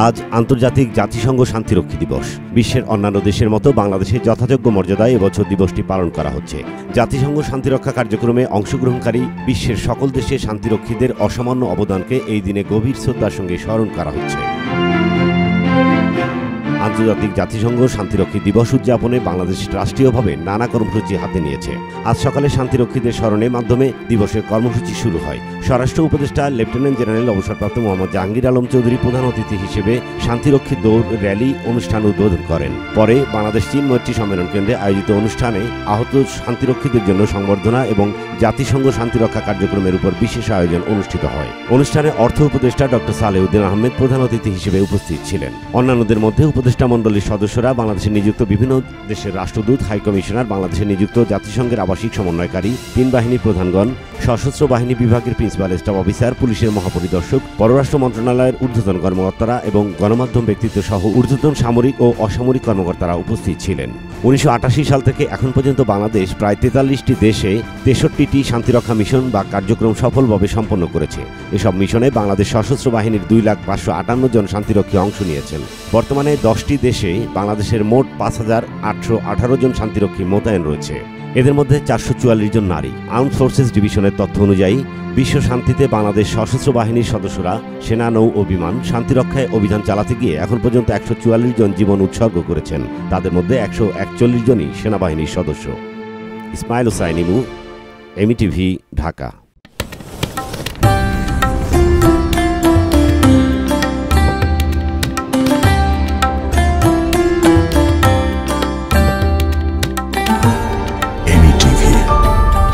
আজ আন্তর্জাতিক জাতিসংঘ শান্তিরক্ষী দিবস। বিশ্বের অন্যান্য দেশের মতো বাংলাদেশে যথাযোগ্য মর্যাদায় এবছর দিবসটি পালন করা হচ্ছে। জাতিসংঘ শান্তিরক্ষা কার্যক্রমে অংশগ্রহণকারী বিশ্বের সকল দেশে শান্তিরক্ষীদের অসামান্য অবদানকে এই দিনে গভীর শ্রদ্ধার সঙ্গে স্মরণ করা হচ্ছে। আন্তর্জাতিক জাতিসংঘ শান্তিরক্ষী দিবস উদযাপনে বাংলাদেশ রাষ্ট্রীয়ভাবে নানা কর্মসূচি হাতে নিয়েছে। আজ সকালে শান্তিরক্ষীদের স্মরণের মাধ্যমে দিবসের কর্মসূচি শুরু হয়। স্বরাষ্ট্র উপদেষ্টা লেফটেন্যান্ট জেনারেল অবসরপ্রাপ্ত মোহাম্মদ জাহাঙ্গীর আলম চৌধুরী প্রধান অতিথি হিসেবে শান্তিরক্ষী দৌড় র্যালি অনুষ্ঠান উদ্বোধন করেন। পরে বাংলাদেশ চীন মৈত্রী সম্মেলন কেন্দ্রে আয়োজিত অনুষ্ঠানে আহত শান্তিরক্ষীদের জন্য সংবর্ধনা এবং জাতিসংঘ শান্তিরক্ষা কার্যক্রমের উপর বিশেষ আয়োজন অনুষ্ঠিত হয়। অনুষ্ঠানে অর্থ উপদেষ্টা ডক্টর সালেউদ্দিন আহমেদ প্রধান অতিথি হিসেবে উপস্থিত ছিলেন। অন্যান্যদের মধ্যে উপদেষ্টা মণ্ডলীর সদস্যরা, বাংলাদেশে নিযুক্ত বিভিন্ন দেশের রাষ্ট্রদূত, হাইকমিশনার, বাংলাদেশে নিযুক্ত জাতিসংঘের আবাসিক সমন্বয়কারী, তিন বাহিনী প্রধানগণ, সশস্ত্র বাহিনী বিভাগের প্রিন্সিপাল স্টাফ অফিসার, পুলিশের মহাপরিদর্শক, পররাষ্ট্র মন্ত্রণালয়ের ঊর্ধ্বতন কর্মকর্তারা এবং গণমাধ্যম ব্যক্তিত্ব সহ ঊর্ধ্বতন সামরিক ও অসামরিক কর্মকর্তারা উপস্থিত ছিলেন। 1988 সাল থেকে এখন পর্যন্ত বাংলাদেশ প্রায় 43টি দেশে 63টি শান্তিরক্ষা মিশন বা কার্যক্রম সফলভাবে সম্পন্ন করেছে। এসব মিশনে বাংলাদেশ সশস্ত্র বাহিনীর 2,558 জন শান্তিরক্ষী অংশ নিয়েছেন। বর্তমানে 10টি দেশে বাংলাদেশের মোট 5,818 জন শান্তিরক্ষী মোতায়েন রয়েছে। এদের মধ্যে 444 জন নারী। আর্মড ফোর্সেস ডিভিশনের তথ্য অনুযায়ী বিশ্ব শান্তিতে বাংলাদেশ সশস্ত্র বাহিনীর সদস্যরা সেনা, নৌ ও বিমান শান্তিরক্ষায় অভিযান চালাতে গিয়ে এখন পর্যন্ত 144 জন জীবন উৎসর্গ করেছেন। তাদের মধ্যে 141 জনই সেনাবাহিনীর সদস্য। ইসমাইল হোসাইন ইমু, এমইটিভি, ঢাকা।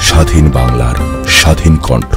স্বাধীন বাংলার স্বাধীন কণ্ঠ।